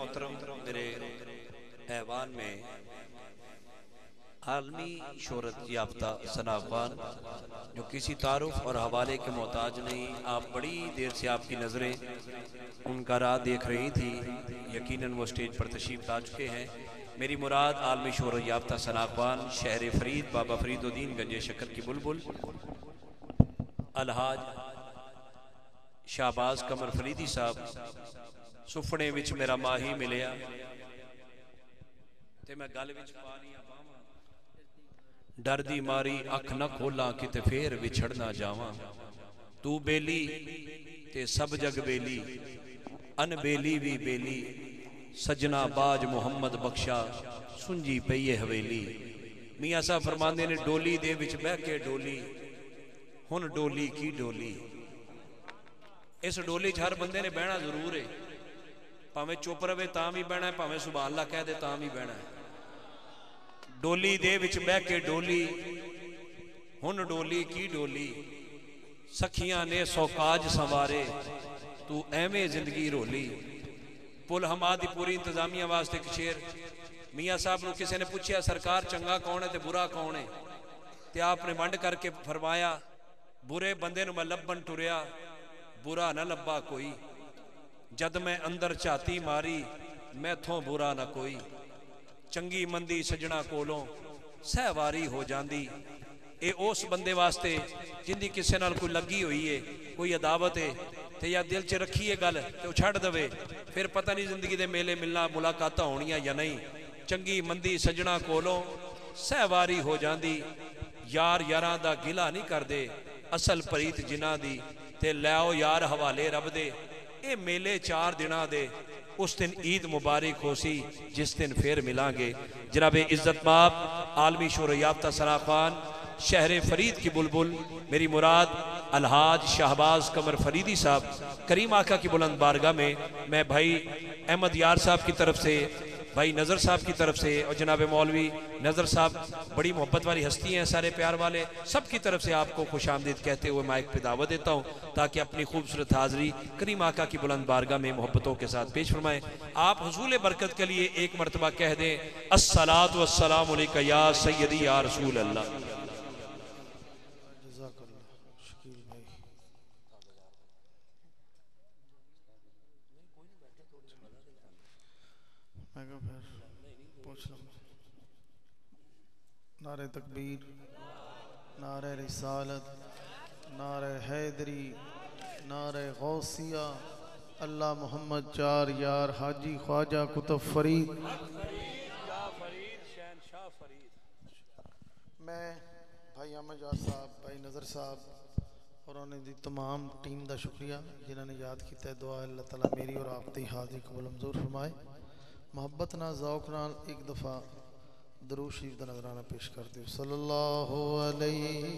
मोहतरम मेरे ऐवान में आलमी शोहरत याफ्ता सना खान, जो किसी तारुफ और हवाले के मोहताज नहीं, आप बड़ी देर से आपकी नज़रें उनका राह देख रही थी। यकीनन वो स्टेज पर तशरीफ ला चुके हैं। मेरी मुराद आलमी शोहरत याफ्ता सना खान, शहर फरीद, बाबा फरीदुद्दीन गंजे शक्कर की बुलबुल अलहाज शाहबाज कमर फरीदी साहब सुफने विच मेरा माही मिलिया ते मैं गल विच पा लिया डर दी मारी अख न खोला किते फेर विछड़ ना जावां। तू बेली ते सब जग बेली, अनबेली भी बेली, सजना बाज मुहम्मद बख्शा सुंजी पई है हवेली। मियां साहब फरमांदे ने डोली दे विच बह के डोली, हुन डोली की डोली। इस डोली च हर बंदे ने बहना जरूर है, भावें चुप रहे तां भी बहना है, भावें सुभान अल्लाह कह दे तां भी बहना है। डोली दे विच बह के डोली, हुन डोली की डोली, सखियां ने सौकाज संवारे, तू एवें जिंदगी रोली। पुल हमा दी पूरी इंतजामिया वास्ते एक शेर। मियां साहब को किसी ने पूछा सरकार चंगा कौन है ते बुरा कौन है, ते आपने वंड करके फरमाया बुरे बंदे नूं मैं लभन टुरिया, बुरा ना लब्बा कोई, जद मैं अंदर झाती मारी मैथों बुरा ना कोई। चंगी मंदी सजना कोलों सहवारी हो जाती। ये उस बंदे वास्ते जिंदी किसी नाल कोई लगी हुई है, कोई अदावत है, तो या दिल च रखी है गल तो छड़ दवे, फिर पता नहीं जिंदगी के मेले मिलना मुलाकात होनिया या नहीं। चंगी मंदी सजना कोलों सहवारी हो जाती, यार यारां दा गिला नहीं करते, असल प्रीत जिन्हां दी ते लैओ यार हवाले रब दे। ये मेले 4 दिना दे, उस दिन ईद मुबारक हो सी जिस दिन फिर मिलांगे। जनाब इज्जत बाब आलमी शोहरत याफ्ता सना खान, शहर फरीद की बुलबुल, मेरी मुराद अलहाज शाहबाज कमर फरीदी साहब, करीम आका की बुलंद बारगाह में मैं भाई अहमद यार साहब की तरफ से, भाई नज़र साहब की तरफ से और जनाब मौलवी नज़र साहब बड़ी मोहब्बत वाली हस्ती हैं, सारे प्यार वाले, सब की तरफ से आपको खुश आमदीद कहते हुए माइक पे दावत देता हूँ ताकि अपनी खूबसूरत हाज़री करीम आका की बुलंद बारगाह में मोहब्बतों के साथ पेश फरमाएं। आप हुसूल बरकत के लिए एक मरतबा कह दें अस्सलातु वस्सलामु अलैका या सय्यदी या रसूल अल्लाह। नारे तकबीर, नारे रिसालत, नारे हैदरी, नारे गौसिया, अल्लाह मोहम्मद चार यार हाजी ख्वाजा कुतुब फरीद। मैं भाई अहमद यार साहब, भाई नज़र साहब और उन्होंने तमाम टीम का शुक्रिया जिन्होंने याद किया। दुआ अल्लाह ताला मेरी और आपकी हाज़री कबूल मंजूर फरमाए। मोहब्बत ना ज़ौक़ नाल एक दफ़ा दरूद शरीफ का नजराना पेश कर दो। सल्लल्लाहु अलैहि।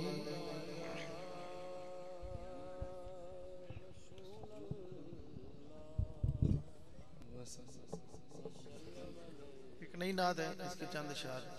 एक नई नाद है, इसके चंद अशआर।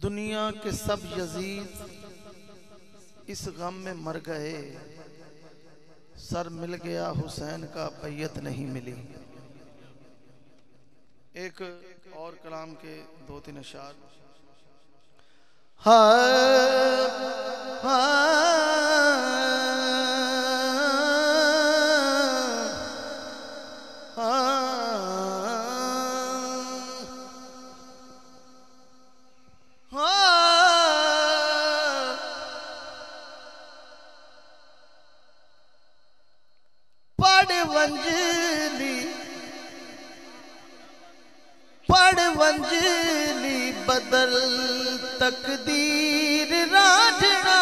दुनिया के सब यजीद इस गम में मर गए, सर मिल गया हुसैन का बैयत नहीं मिली। एक और कलाम के 2-3 अशार। वंजली बदल तकदीर राजना।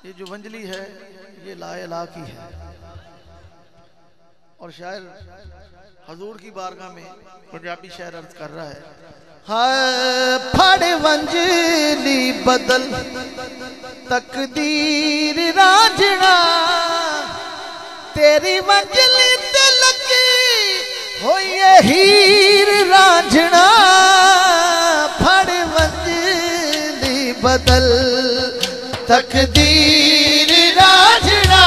ये जो वंजली है ये ला इलाहा की है और शायर हजूर की बारगाह में पंजाबी शायर अर्ज कर रहा है। फड़ वंजली बदल तकदीर राजना, तेरी मंजिल ते लगी होई हीर रांझना। फड़ वंजली बदल तकदीर रांझना,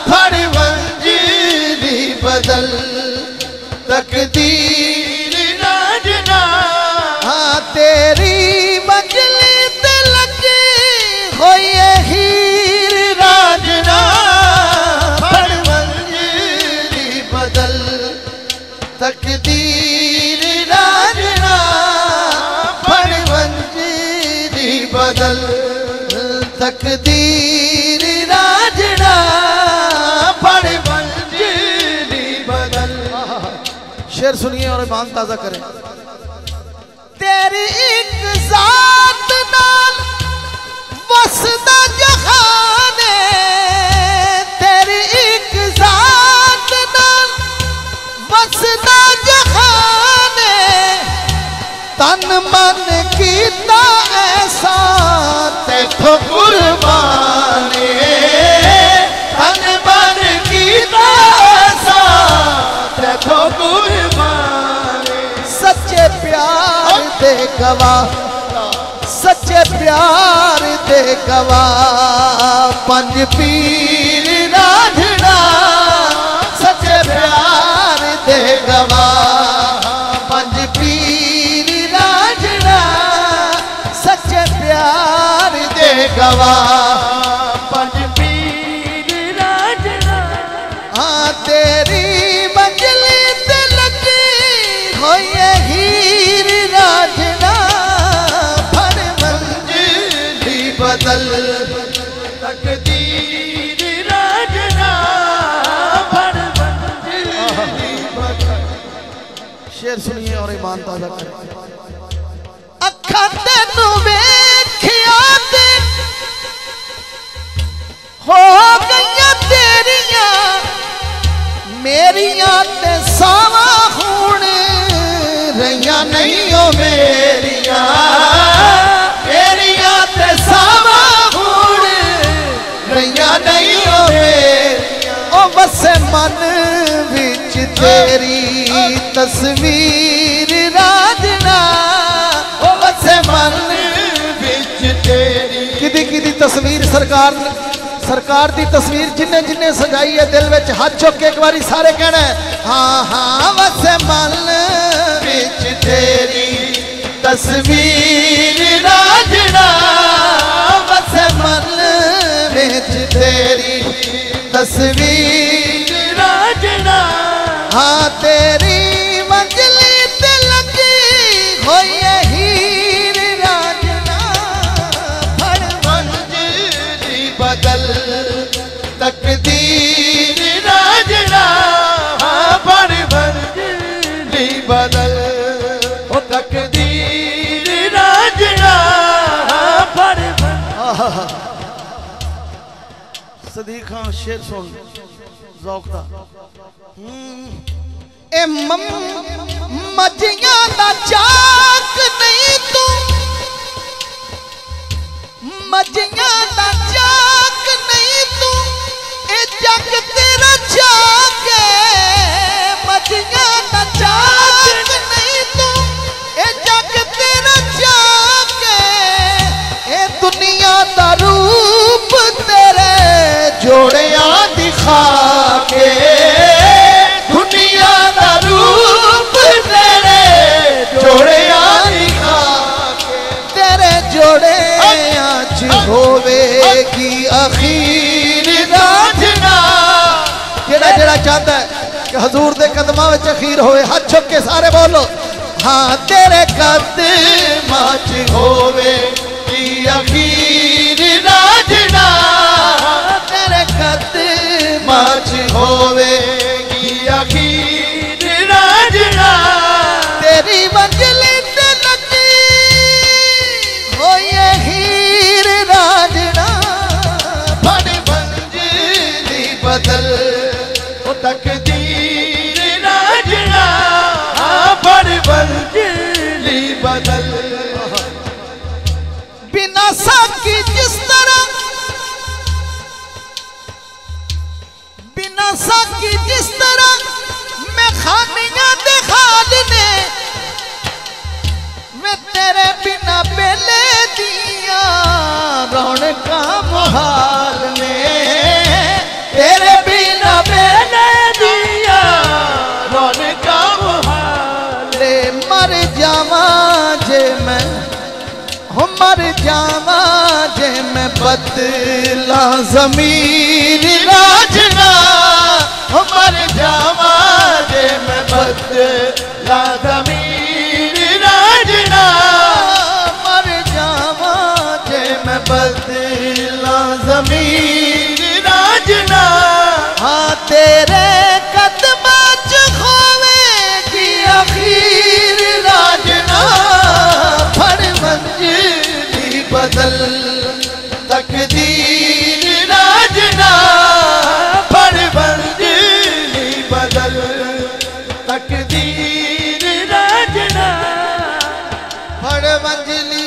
फड़ वंजली बदल तकदीर रांझना। हाँ तेरी मंजिल ते लगी होई हीर रांझना, फड़ वंजली बदल तकदीर रांझना, फड़ वंजली बदल तकदीर रांझना, फड़ वंजली बदल। शेर सुनिए और ईमान ताजा करें। तेरी एक जात नाल वसदा जहाने, तेरी एक जात नाल वसदा जहाने। तन मन कीता ऐसा तेथो कुर्बाने, तन मन कीता ऐसा तेथो कुर्बाने। सच्चे प्यार दे गवाह, सच्चे प्यार दे गवाह पंज पीर रांझना। सच्चे प्यार दे गवाह पंज पीर रांझना, सच्चे प्यार दे गवाह पंज पीर रांझना। हाँ तेरी मंजिल ते लगी होई हीर रांझना, फड़ वंजली बदल तकदीर रांझना, फड़ वंजली बदल। शेर सुनिए और ईमान ताजा करें। अखां तेनू वेखिया ते हो गईयां तेरियां, मेरियां ते सावा हुण रहियां नहीं ओ मेरियां, मेरियां ते सावा हुण रहियां नहीं ओ मेरियां। ओ वसे मन विच तेरी तस्वीर रांझना, ओ वसे मन विच तेरी। किदी किदी तस्वीर सरकार दी तस्वीर जिन्ने जिन्ने सजाई है दिल विच हाथ चुक के एक बारी सारे कहना है। हाँ हाँ वसे मन विच तेरी तस्वीर रांझना, वसे मन विच तेरी तस्वीर रांझना। हाँ तेरी मंजिल ते लगी होई हीर रांझना, फड़ वंजली बदल तकदीर रांझना, फड़ वंजली बदल तकदीर रांझना, फड़ वंजली। सदीक खान शेर सुन ज़ौक़ दा। ए मजियां दा चाक नहीं तू, मजियां दा चाक नहीं तू, ए जग तेरा चाक है। मजियां दा चाक नहीं तू, जोड़िया दिखा के दुनिया दा रूप तेरे जोड़िया दिखा के तेरे जोड़िया च होवेगी अखीर राजना। जेड़ा जेड़ा चाहता है कि हजूर दे कदमां विच अखीर होवे हाथ चुक के सारे बोलो हाँ तेरे कदमां च होवेगी अखीर राजना। तेरे कदमां च होवेगी अखीर राजना। तेरी मंजिल ते लगी होई हीर राजना। बड़ मंजिली बदल तकदीर राजना। बड़ मंजिली बदल बिना साकी जिस तरह बिना साकी जिस तरह मैं खानियां दे खाल ने मैं तेरे बिना बेले दिया रौनका मुहाल ने। तेरे बिना बेले दिया रौनका मुहाल ने। मर जावा जे मैं मर जावा जे मैं बदला ज़मीर राजना। मर जावा जे मैं बदला ज़मीर राजना। मर जावा जे मैं बदला ज़मीर राजना। हाँ तेरे कदमां च खोवेगी अखीर राजना। फड़ मंजिली बदल तकदीर राजना। फड़ मंजिली बदल तकदीर राजना। फड़ मंजिली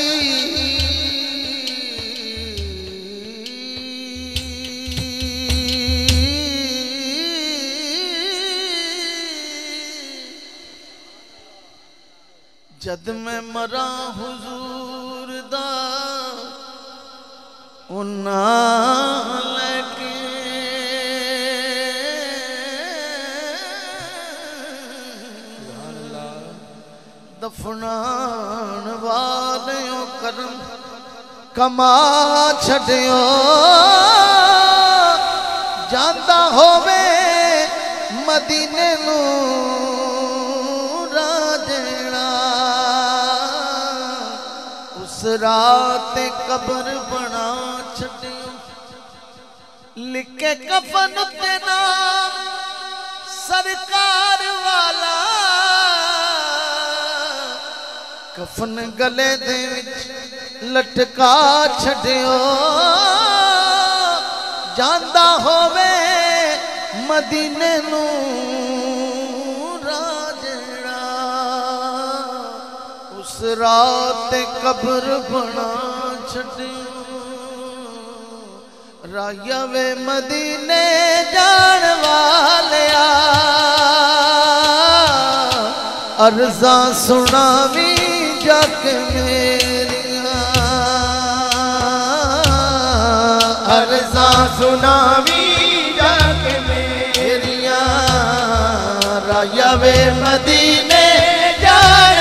जद मैं मरा हुजूर दा उन्ना लेके दफनान वालियों करम कमा छड़ियो जांदा होवे मदीने नू रात कब्र बना छड़ियो लिखे कफन ते नाम सरकार वाला। कफन गले दे विच लटका छड़ियो जांदा होवे मदीने नू रात कब्र बना छड़ियो। राया वे मदीने जान वालिया अर्जा सुनावी जाके मेरिया। अर्जा सुनावी जाके मेरिया। राया वे मदीने जान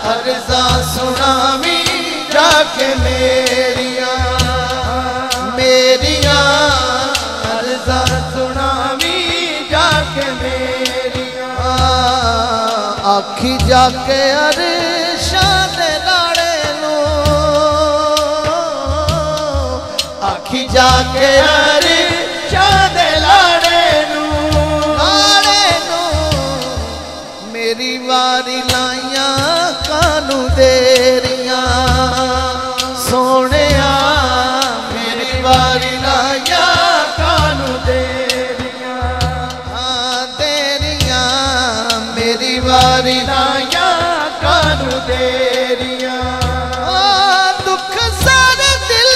अर्जा सुनावी जाके मेरिया। मेरिया अर्जा सुनावी जाके मेरिया। आखी जाके अरशां दे लाड़े नू आखी जाके अरशां दे लाड़े नू मेरी वारी लाइया कानू देरिया। सोने मेरी वारी लाइया कानू देरिया। हाँ देरिया मेरी वारी लाइया कानू देरिया। दुख सारे दिल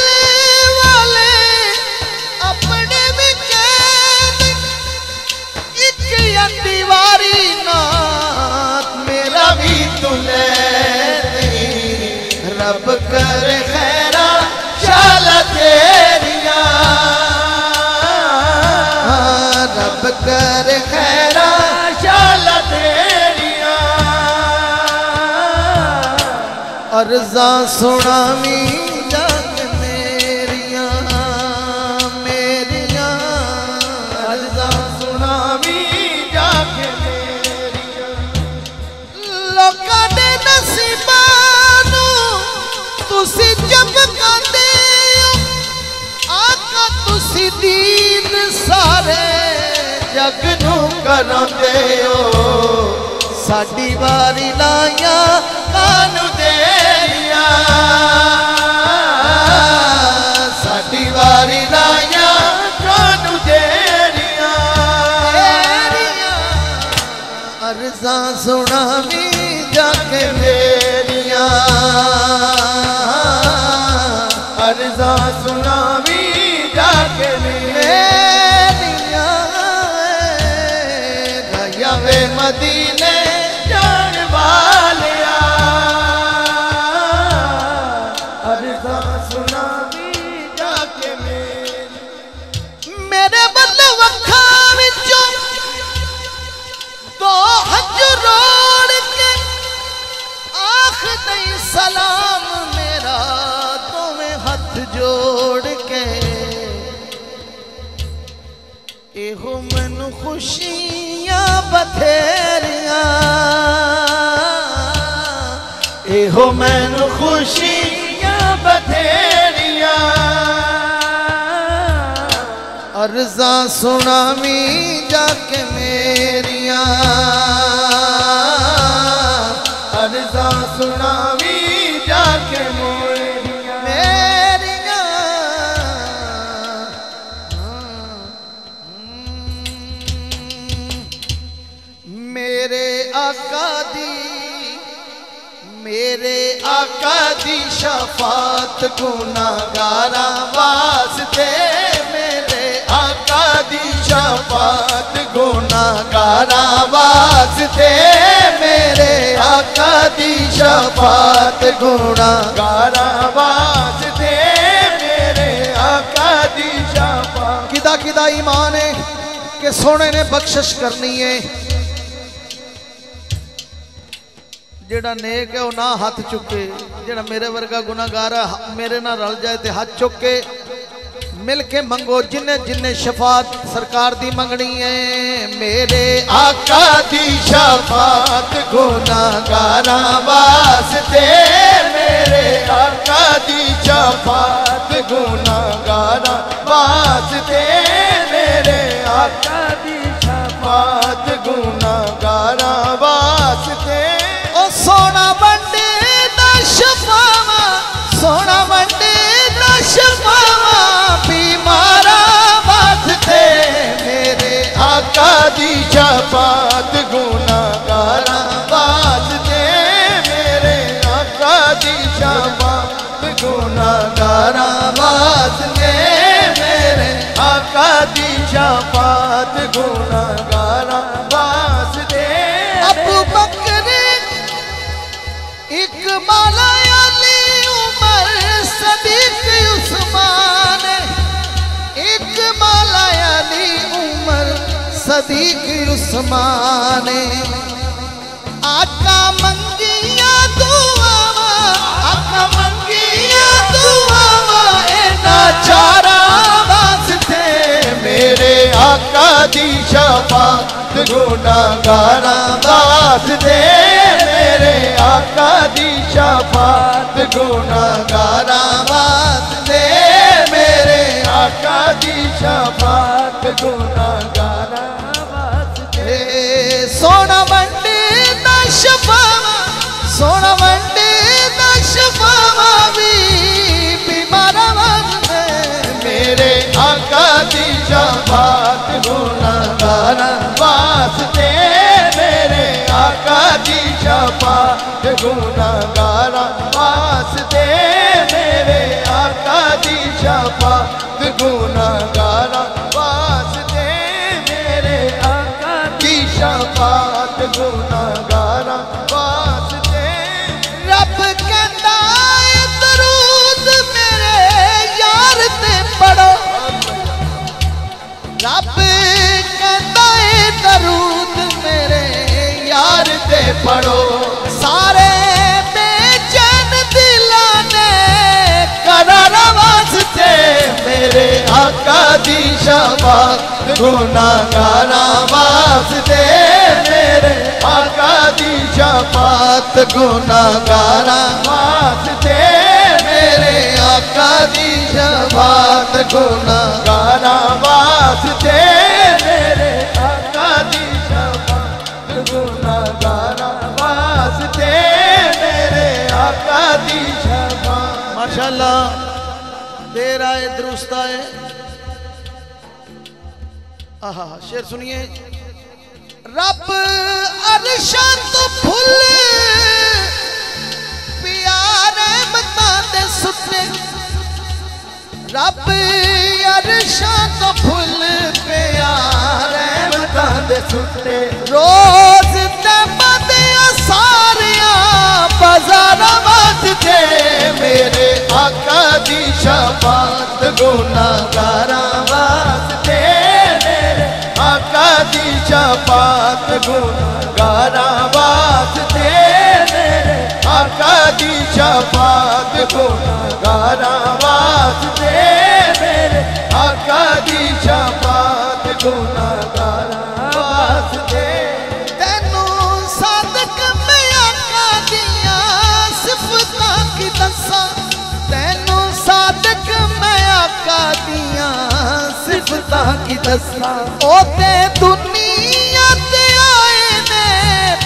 वाले अपने भी कैद एक दीवारी ना मेरा रब करे खैरा शाला तेरिया, रब करे खैरा शाला तेरिया। अर्ज़ा सुनावी जग मेरिया मेरिया, अर्ज़ा सुनावी जग मेरिया। लोकां दे नसीबां नूं तुसी जब कांदे आका, तुसी दीन सारे जग नूं करांदे हो। साडी वारी लाया कानू देरिया, साडी वारी लाया कानू देरिया। अर्ज़ा सुनावी जाके मेरिया, अर्ज़ा सुनावी जाके मेरिया। गया वे मदीने जान वालिया, अर्ज़ा सुनावी जाके मेरे बल्ले वखा विचों दो हज रोड़ के आख दई सलाम मेरा, दोवें हथ जोड़ के। एहो मैनू खुशियां बथेरिया, एहो मैनू खुशियां बथेरिया। अर्ज़ा सुनावी जाके मेरिया, अर्ज़ा सुनावी जाके मेरिया मेरिया। मेरे आका दी, मेरे आका दी शफात गुनाहगारा वास्ते, मेरे आका दी शफात गुनाहगारा वास्ते, मेरे आका दी शफात गुनाहगारा वास्ते, मेरे आका दी शफात। किदा किदा ईमान है कि सोने ने बख्शिश करनी है। जेड़ा नेक है वह ना हाथ चुके, जेड़ा मेरे वर्गा गुनाहगार मेरे ना रल जाए तो हाथ चुक के मिल के मंगो। जिन्हें जिन्हें शफात सरकार दी मंगनी है, मेरे आका दी शफात गुनाहगारा वास्ते, मेरे आका दी शफात गुनाहगारा वास्ते, मेरे आका दी शफात गुनाहगारा वास्ते। सोना वंडे दा शफावा, सोना वंडे दा शफावा बीमारा वास्ते, मेरे आका दी शफात गुनाहगारा वास्ते, मेरे आका दी शफात गुनाहगारा वास्ते, मेरे आका दी शफात गुनाहगारा वास्ते। अबू बकर एक मौला अली उमर सदीक उस्मान, एक मौला अली उमर सदीक उस्मान। आका मंगिया दुआवा, आका मंगिया दुआवा एना चारा वास्ते, मेरे आका दी शफात गुनाहगारा वास्ते, मेरे आका दी शफात गुनाहगारा वास्ते, मेरे आका दी शफात गुनाहगारा वास्ते। सोना वंडे दा शफावा, सोना वंडे दा शफावा भी बीमारा वास्ते, मेरे आका दी शफात गुनाहगारा वास्ते, मेरे आका दी शफात गुनाहगारा वास्ते, मेरे आका दी शफात गुनाहगारा वास्ते, मेरे आका दी शफात गुनाहगारा वास्ते। रब कहता है गुनाहगारा वास्ते मेरे आका दी शफात गुनाहगारा वास्ते मेरे आका दी शफात गुनाहगारा वास्ते मेरे आका दी शफात गुनाहगारा वास्ते मेरे आका दी शफात। माशाल्लाह देर आए दुरुस्त आए। आहा शेर सुनिए। रब अरशां तो फुल प्यारे मता दे सुते रब अरशां तो फुल प्यारे मता दे सुते रोज ते बदे सारिया बाजार वास्ते मेरे आका दी शफात गुनाहगारा वास्ते मेरे आका दी शफात गुनाहगारा वास्ते मेरे आका दी शफात गुनाहगारा वास्ते मेरे आका दी शफात गुनाहगारा वास्ते। तेनू सादक मैं आका दिया सिफतां की दसा तेनू सादक मैं आका दिया सिफतां की दसा ओते दुनिया ते आए ने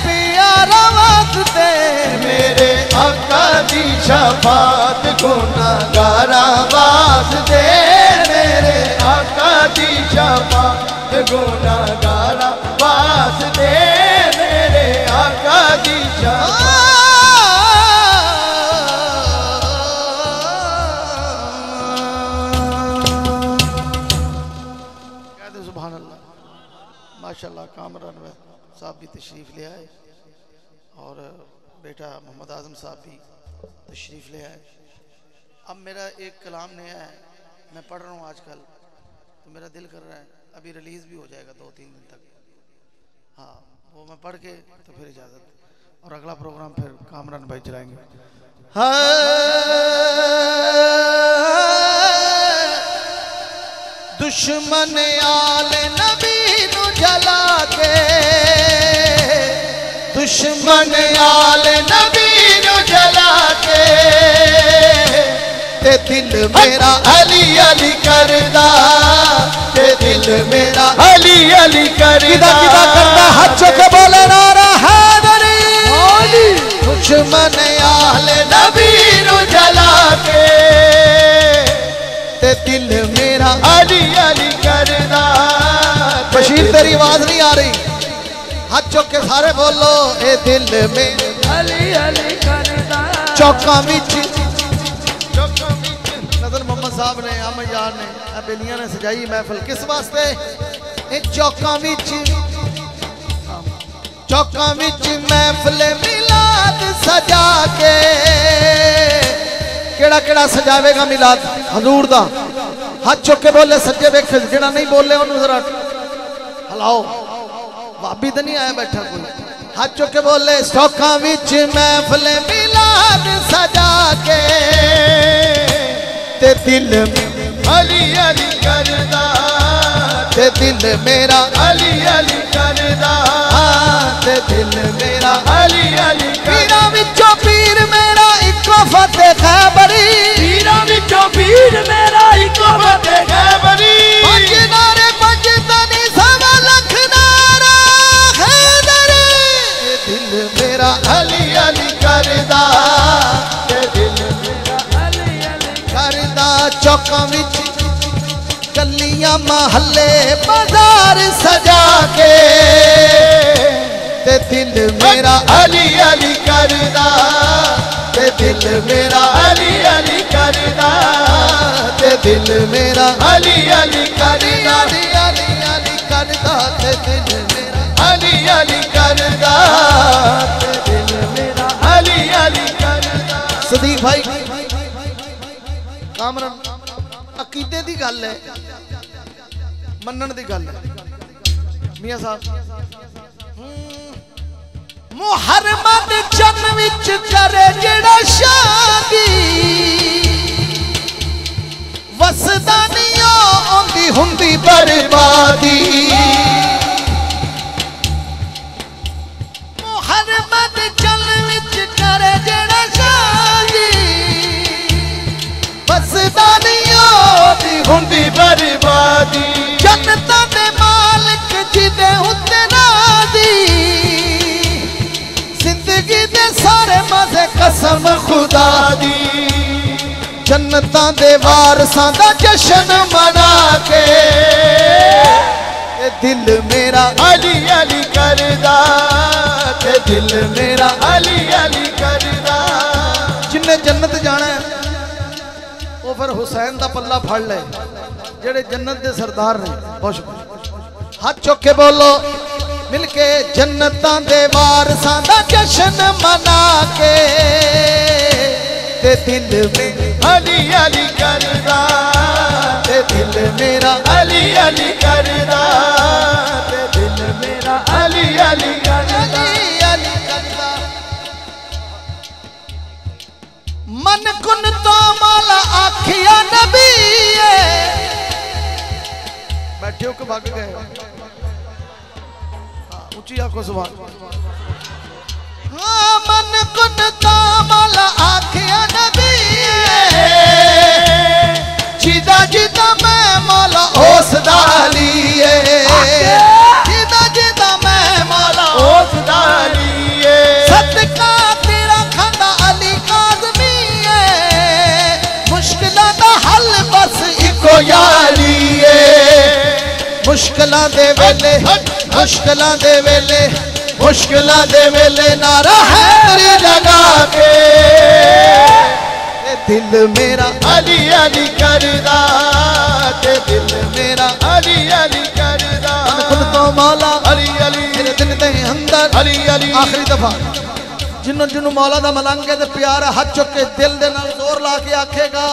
प्यारा वास्ते मेरे आका दी शफात गुनाहगारा वास्ते मेरे आका दी शफात गुनाहगारा वास्ते मेरे आका दी शफात। माशाल्लाह कामरान साहब भी तशरीफ़ ले आए और बेटा मोहम्मद आज़म साहब भी तशरीफ़ ले आए। अब मेरा एक कलाम नया है मैं पढ़ रहा हूँ आजकल तो मेरा दिल कर रहा है अभी रिलीज़ भी हो जाएगा 2-3 दिन तक। हाँ वो मैं पढ़ के तो फिर इजाज़त और अगला प्रोग्राम फिर कामरान भाई चलाएंगे। दुश्मन आले नबी नु जला के दुश्मन आले नबी नु जला के ते दिल मेरा अली अली करदा ते दिल मेरा अली अली करदा करदा हाथ चुक बोले नारा हैदरी दुश्मन आले नबी नु जला के ते दिल मेरा अली अली करदा। बशीर तेरी आवाज नहीं आ रही हाथ चुक के सारे बोलो ए दिल में अली अली करदा। चौका विच नजर मोहम्मद साहब ने अहमद यार ने बेलियां ने सजाई महफिल किस वास्ते ए चौका विच महफिल मिलाद सजा के केड़ा केड़ा सजावेगा मिलाद हजूर दा हाथ चुक के बोले सज्जे वेख जेड़ा नहीं बोले उन्होंने जरा हलाओ भाभी तो नहीं आया बैठा कोई हाथ चुक के बोले सौखा विच महफिल मिलाद सजा के ते दिल अली अली करदा ते दिल मेरा अली अली करदा ते दिल मेरा अली अली पीरा विचों पीर मेरा इको फतेह खैबरी पीरा विचों पीर मेरा इको फतेह खैबरी पंज नारे पंज तनी सवा लख नारा हैदरी दिल मेरा अली अली करदा ते दिल मेरा अली अली करदा। चौका विच गलियां महल्ले बाजार सजा के ते दिल मेरा अली अली करदा ते दिल मेरा अली अली करदा ते दिल मेरा अली अली करदा अली अली अली करदा ते दिल मेरा अली अली करदा ते दिल मेरा अली अली करदा। सदीक भाई कामरान अकीदे दी गल है मनन दी गल है मियां साहब मुहर्रमा दे जन्म विच करे जेड़ा शादी वसदा नहीं ओंदी हुंदी बर्बादी कसम खुदा दी जन्नतां दे वारसां दा जश्न मना के दिल मेरा अली अली करदा ते दिल मेरा अली अली करदा। जिन्ने जन्नत जाना है वो फिर हुसैन दा पल्ला फड़ ले जेड़े जन्नत दे सरदार ने। बहुत हाथ चुक के बोलो मिलके जन्नतां दे वारसां दा जश्न मना के ते दिल में अली अली करदा ते दिल मेरा अली अली करदा ते दिल मेरा अली अली करदा। मन कुन तो माला आखिया नबी बैठे हो के भाग गए। ऊंची आंखों सुभान। हाँ मन कुन तो माला आखिया नबी जिदा जिदा मैं मौला ओस दाली जिदा जिदा मैं मौला ओस दाली सदका तेरा खांदा अली काज़मी मुश्किलां दा हल बस इको यारी मुश्किलां दे वेले मुश्किलां दे वेले नारा है तेरी लगा के दिल मेरा अली अली करदा ते दिल मेरा अली अली करदा। खुद तो मौला अली अली मेरे दिल दे अंदर अली अली। आखिरी दफा जिन्हों जिन्हों मौला दा मलंग है ते प्यार हाथ चुक के दिल दे नाल जोर ला के आखेगा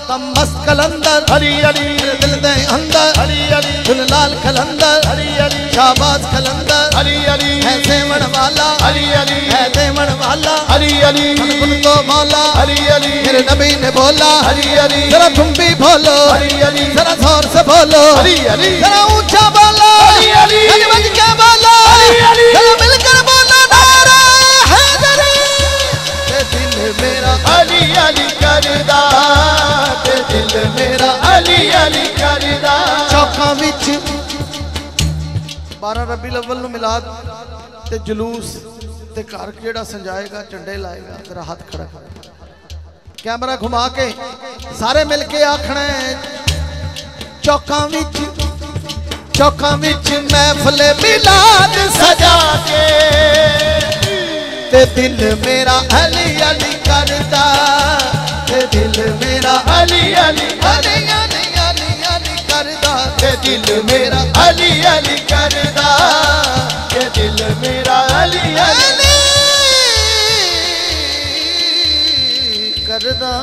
तम मस्त कलंदर अली अली मेरे दिल दे अंदर अली अली लाल कलंदर अली अली शाहबाज कलंदर अली अली है सेवन वाला अली अली है देवन वाला अली अली। खुद तो मौला अली अली मेरे नबी ने बोला अली अली जरा तुम भी बोलो अली अली जरा जोर से बोलो अली अली जरा ऊंचा बोलो अली अली बज के बोलो अली अली जरा मिलकर बोलो नारा हैदरी ते दिल मेरा अली अली करदा ते दिल मेरा अली अली करदा। चौकां विच 12 रबीउल अव्वल नूं मिलाद ते जुलूस ते घर जेड़ा संजाएगा झंडे लाएगा तेरा हाथ खड़ा कर कैमरा घुमा के सारे मिलके आखना चौकां विच महफिल मिलाद सजा के ते दिल मेरा अली अली करदा ते दिल मेरा अली अली अली अली अली अली करदा ते दिल मेरा अली अली करदा ते दिल मेरा अली अली करदा।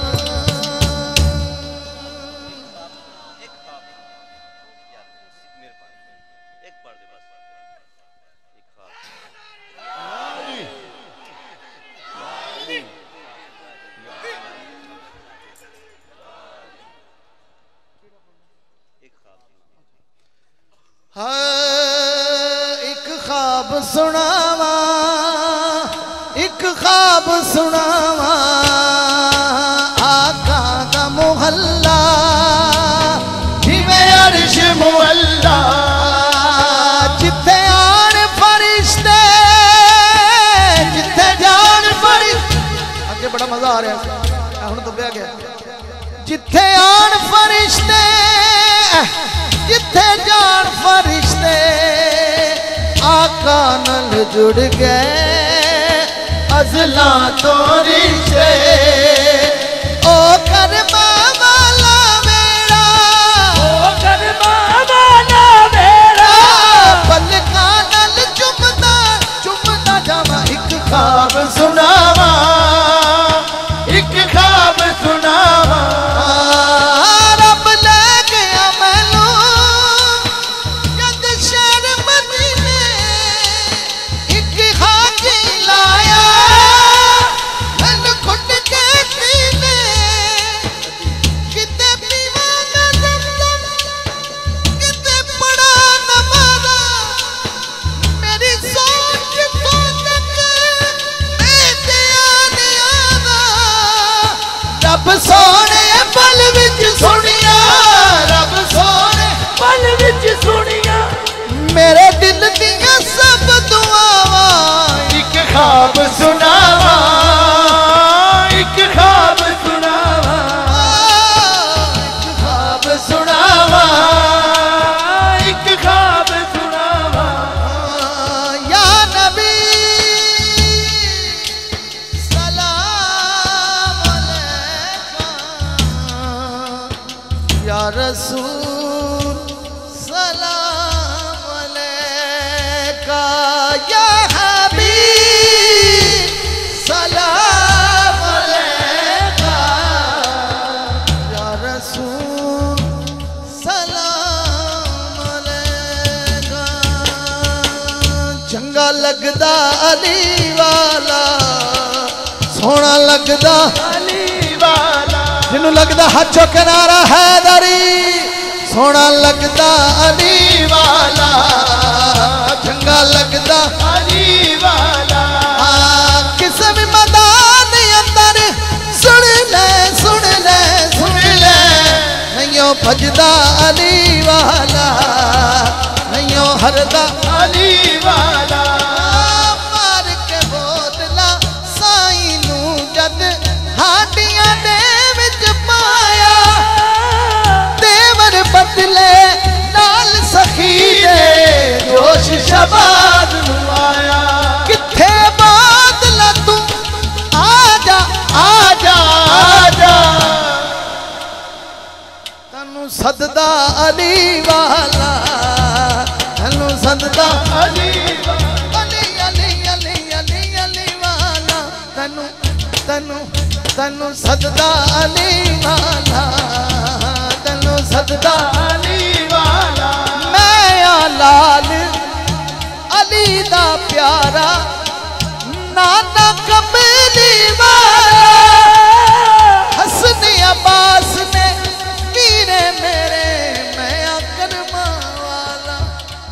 एक ख्वाब सुनावा एक ख्वाब सुनावा आका दा मोहल्ला जिवें अर्श मुअल्ला जिथे आन फरिश्ते जिथे जान फरिश्ते। अगे बड़ा मजा आ रहा है हुण दुबया गया। जिथे आन फरिश्ते जिथे जान फरिश्ते आका नाल जुड़ गए अज़ला तो रिश्ते ओ करमा वाला मेरा पलका नाल चुमदा जावा। एक ख्वाब सुनावा एक ख्वाब सुनावा रब ले गया मैनू जद शहर मदीने एक हाजी लाया मैनू खुद के पीने किते पीवा मैं दम किते पड़ा नमाज़ा मेरी सोच तो तक मैं ध्यान आवा। रब सोने पल विच सुनिया रब सोने पल विच सुनिया मेरे दिल दियां सब दुआवां एक ख्वाब सुनावा रसूल सलाम अलैका या हबीब सलाम अलैका या रसूल सलाम अलैका। चंगा लगदा अली वाला सोना लगदा अली वाला जिन्हों लगदा हाथ चुक के नारा हैदरी सोना लगदा अली वाला चंगा लगदा अली वाला। किसे भी मैदान अंदर सुन ले सुन ले सुन ले नहीं भजदा अली वाला नहीं हरदा अली वाला। मार के बोतला साईं नू जद हाडियां दे विच पाया देवर बदले नाल सखी दे जोश शबाद नू आया। किथे बादला तू आजा आजा आजा तन्नू सददा अली वाला तन्नू सददा अली अली अली अली अली अली वाला तन्नू तन्नू तन्नू सददा अली वाला तन्नू सददा अली वाला। मैं लाल अली दा प्यारा नाना कमली वाला हसन अब्बास ने वीरे मेरे मैं करमा वाला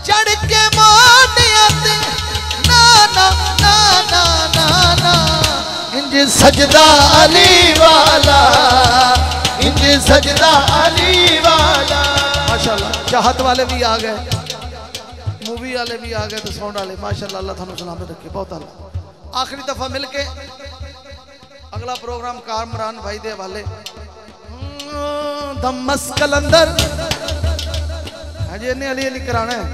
चढ़ के मोटिया ते नाना नाना नाना इंज सजदा अली वाला इंज सजदा अली वाला। माशाल्लाह चाहत वाले भी आ गए मूवी वाले भी आ गए तो साउंड वाले माशाल्लाह अल्लाह थानू सलामत रखे बहुत अल्लाह। आखिरी दफा मिलके अगला प्रोग्राम कामरान भाई दे वाले दमस कलंदर हजे ने अली अली कराना है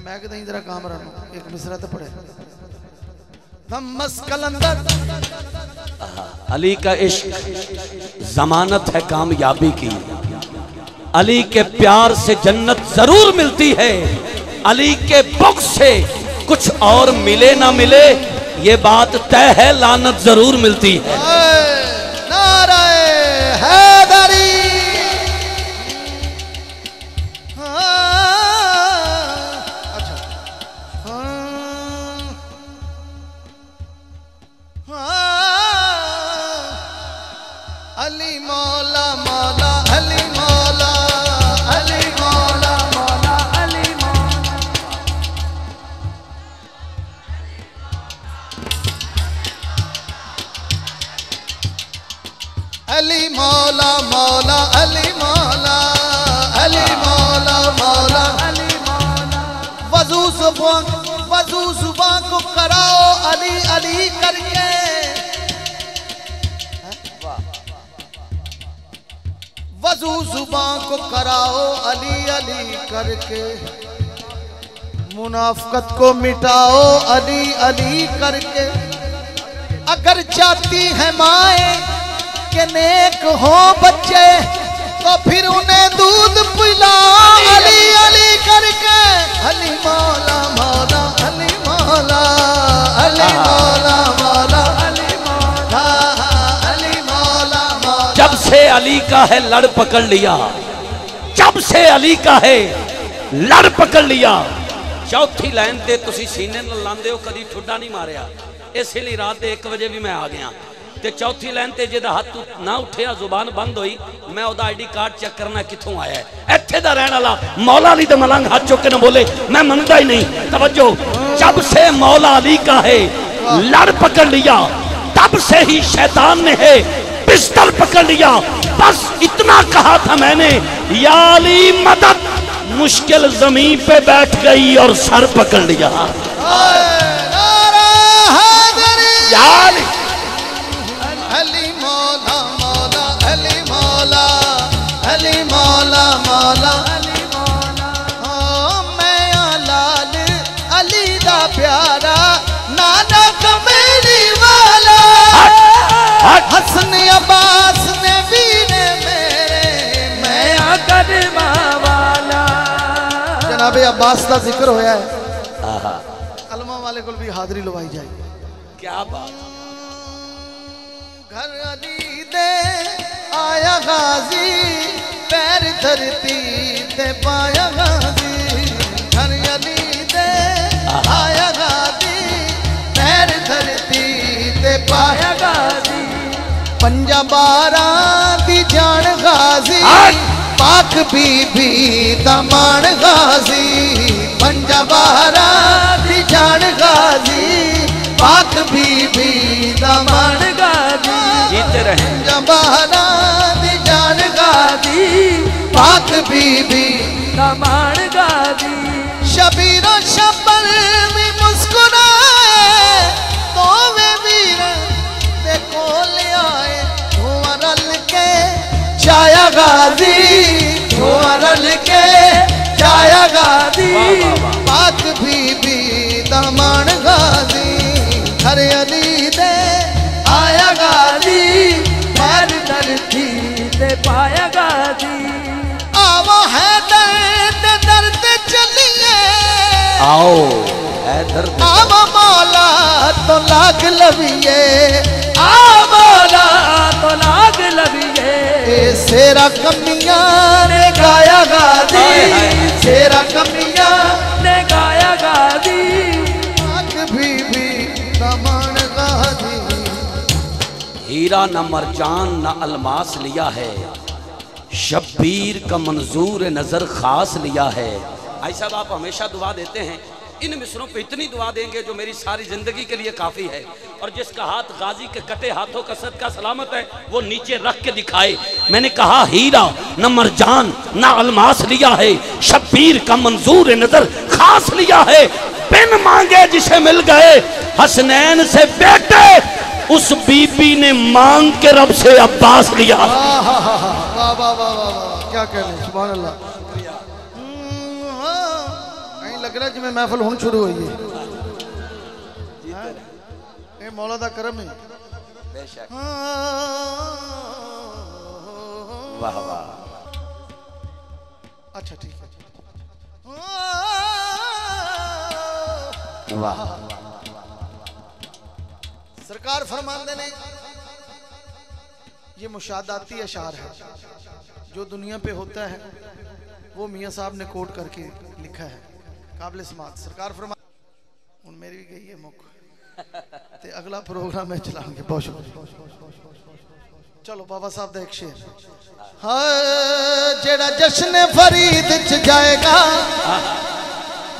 मैं कहता जरा कामरान एक मिसरा तो पढ़े दमस कलंदर। अली का इश्क जमानत है कामयाबी की अली के प्यार से जन्नत जरूर मिलती है अली के बुग़्ज़ से कुछ और मिले ना मिले ये बात तय है लानत जरूर मिलती है। नारे हैदरी अच्छा अली मौला मौला अली मौला अली मौला मौला अली मौला। अली मौला मौला अली मौला अली मौला मौला अली मौला। वजू सुबह को कराओ अली अली करके वजू सुबह को कराओ अली अली करके मुनाफकत को मिटाओ अली अली करके। अगर चाहती है माए के नेक हो बच्चे तो फिर उन्हें दूध पिलाओ अली अली करके। अली मौला मौला अली मौला अली मौला मौला अली मौला अली मौला मौला। जब से अली का है लड़ पकड़ लिया जब से अली का है लड़ पकड़ लिया। चौथी लाइन ते तुसी सीने नाल लांदे हो कदी ठुड्डा नहीं मारिया इसलिए रात 1 बजे भी मैं आ गया ते चौथी लाइन ते जेदा हाथ ना उठिया जुबान बंद हुई मैं ओदा आईडी कार्ड चेक करना किथों आया है इत्थे दा रहने वाला मौला अली दा मलंग हाथ चुक के न बोले मैं मनदा ही नहीं। तवज्जो जब से मौला अली का है लड़ पकड़ लिया तब से ही शैतान ने है पिस्टल पकड़ लिया। बस इतना कहा था मैंने या अली मदद मुश्किल जमीन पे बैठ गई और सर पकड़ लिया। या अली अली मौला मौला अली मौला अली मौला मौला अली मौला। मैं लाल अली दा प्यारा नाना कमली वाला हसन अब्बास ने वीरे मेरे अब्बास का जिक्र होया है, कलमा वाले को भी हाजरी लवाई जाएगी। क्या बात। घर अली दे आया गाजी, पैर धरती ते पाया गाजी। घर अली दे आया गाजी, पैर धरती ते पाया गाजी। पंजा बारा दी जान गाजी, पाक बीबी दमान गाजी। पंजा बारा दी जान गाजी, पाक बीबी दमान गाजी। जीते रहे। जबाना दी जान गाजी, पाक बीबी दमान गाजी। शबीरो शबर भी मुस्कुराए, तो वे वीर ते कोल आए। धुआं रल के छाया गाजी, धुआं रल के छाया गाजी। पाक बीबी दमान गाजी। घर अली दे आया गाजी, पैर धरती ते पाया गाजी। आवो है दर्द दर्द चलिए, आओ है दर्द। आवो मौला तो लाग लविए, आओ मौला तो लाग लविए। सेरा कमियां ने गाया गाजी, सेरा कमियां ने गाया गाजी। पाक बीबी दमान गाजी। हीरा न मरजान न अलमास लिया है, शब्बीर का मंजूर नजर खास लिया है। भाई साहब आप हमेशा दुआ देते हैं, इन मिसरों पे इतनी दुआ देंगे जो मेरी सारी जिंदगी के लिए काफी है। और जिसका हाथ गाजी के कटे हाथों का सदका सलामत है, वो नीचे रख के दिखाए। मैंने कहा हीरा न मरजान न अलमास लिया है, शब्बीर का मंजूर नजर खास लिया है। बिन मांगे जिसे मिल गए हसनैन से बेटे, उस बीबी ने मांग के रब से अब्बास लिया। वाह वाह वाह वाह, क्या कहने, सुभान अल्लाह। लग रहा है जिवें महफिल हुण शुरू हुई है। ये मौला दा करम है। बेशक। वाह वाह। अच्छा ठीक है। वाह। सरकार फरमाते ने, ये मुशादाती अशार है जो दुनिया पे होता है, वो मियाँ साहब ने कोट करके लिखा है, काबिल समात। सरकार फरमा हुन मेरी भी गई है मुख ते अगला प्रोग्राम है चलाएंगे। बहुत शुक्रिया। चलो बाबा साहब दा एक शेर। हाँ जेड़ा जश्न फरीद च जाएगा,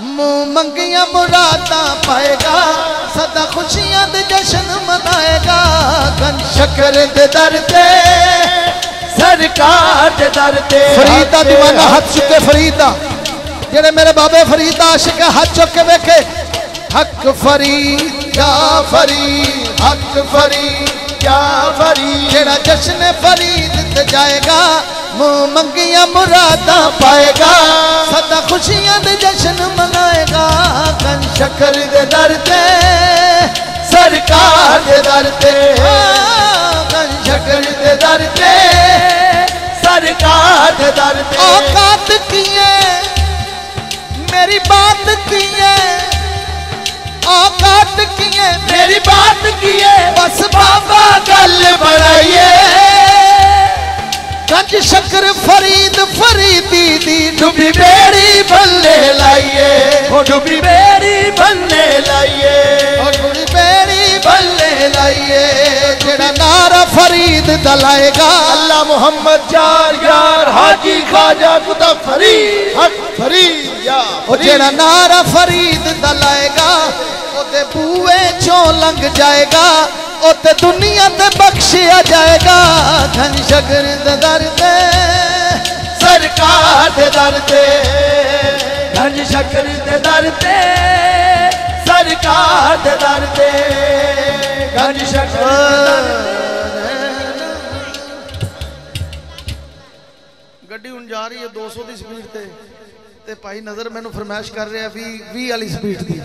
मुंह मंगिया मुरादा पाएगा। सदा खुशियां दे जश्न मनाएगा। गन शकर दे दर ते सरकार दे दर ते। फरीदा दीवाना हाथ चुके, फरीदा जेड़े मेरे बाबे फरीद आशिक है, हाथ चुक के वेखे। हक फरीद या फरीद, हक फरीद या फरीद। जेड़ा जश्न फरीद ते जाएगा, मुंह मंगिया मुरादा पाएगा। सदा खुशियां दे जश्न मनाएगा। गन शकर दे दर ते सरकार दे दर ते। गन शकर दे दर ते सरकार दे दर ते। औकात की है मेरी बात की है, औकात की है मेरी बात की है। बस बाबा गल बढ़ाइए। गंज शकर फरीद फरीदी दी डुबी बेड़ी बल्ले लाइए। ओ डुबी बेड़ी बल्ले लाइए, ओ डुबी बेड़ी बल्ले लाइए। जेड़ा नारा फरीद दलाएगा, अल्लाह मोहम्मद यार यार हाजी ख्वाजा खुदा फरीद हक फरीद या। ओ जेड़ा नारा फरीद दलाएगा, ओते बूए चों लंघ जाएगा। ओते दुनिया ते बख्शिया जाएगा। घन शकर दे दर ते सरकार दे दर ते। घन शकर दे दर ते सरकार दे दर ते। घन शकर गड्डी हुण जा रही है 200 की स्पीड ते भाई नजर मैनू फरमाइश कर रहा है 20 वाली स्पीड की।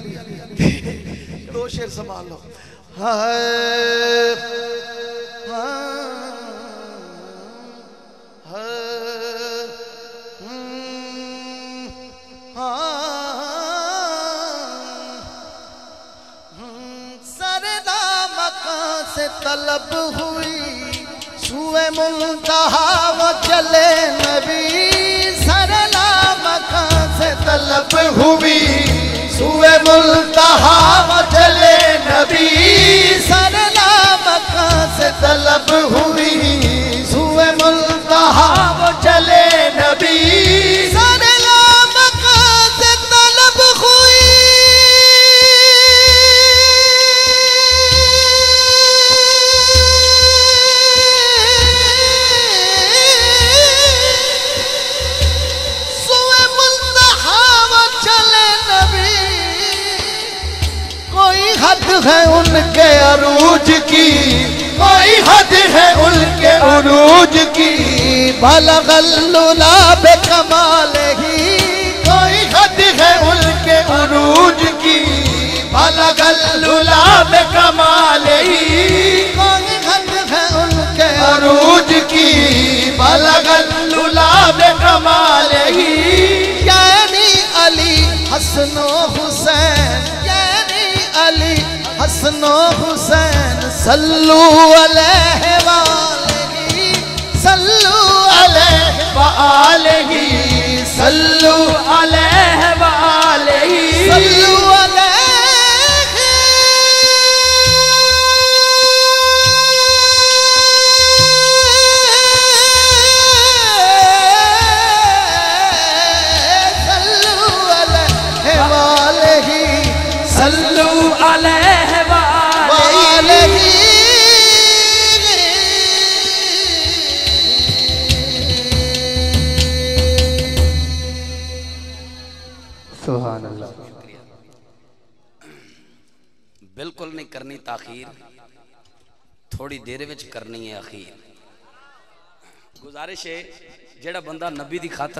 दो शेर संभाल लो। हाँ तलब हुई सुए मुल्तहा वो चले नबी सरला मकां से तलब हुई सुए मुल्तहा वो चले नबी सरला मकां से तलब हुई सुए मुल्तहा वो चले नबी सरला मकां से तलब हुई सुए मुल्तहा वो चले नबी कोई हद है उनके अरूज की कोई हद है उनके उरूज की बलगल्लुला बेकमाल ही कोई हद है उनके उरूज की बलगल्लुला बेकमाल ही कोई हद है उनके अरूज की बलगल्लुला बेकमाल ही यानी अली हसनो हुसैन यानी अली हसनो हुसैन सल्लू अलैहि वालैहि सल्लू अलैहि वालैहि सल्लू अलैहि वालैहि सल्लू अलैहि सल्लू अलैहि वालैहि सल्लू अलैहि वालैहि सुभान अल्लाह। बिल्कुल नहीं करनी ताखीर, थोड़ी देर विच करनी है अखीर। गुजारिश है जेड़ा बंदा नबी दी खातर